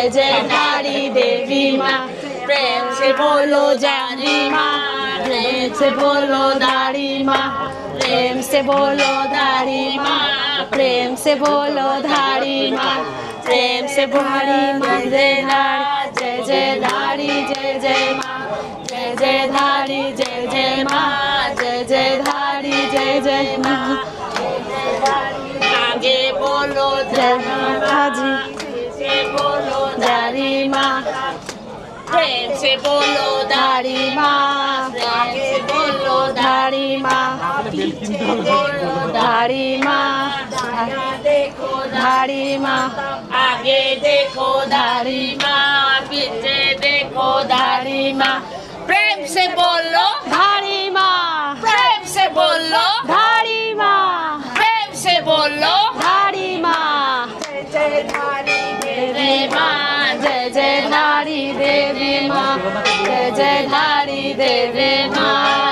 जय जय धारी देवी माँ। प्रेम से बोलो धारी माँ, प्रेम से बोलो धारी माँ, प्रेम से बोलो धारी माँ, प्रेम से बोलो धारी माँ, प्रेम से धारी माँ। जय जय धारी जय जय माँ, जय जय धारी जय जय माँ, जय जय धारी जय जय माँ। आगे बोलो जय माता जी, से बोलो धारी माँ, प्रेम से बोलो धारी माँ, प्रेम से बोलो धारी माँ, पीछे बोलो धारी माँ, देखो धारी माँ, आगे देखो धारी माँ, पीछे देखो धारी माँ। प्रेम से बोलो धारी माँ, प्रेम से बोलो धारी माँ, प्रेम से बोलो धारी माँ। जय जय धारी देवी माँ, जय जय धारी देवी माँ, जय जय धारी देवी माँ।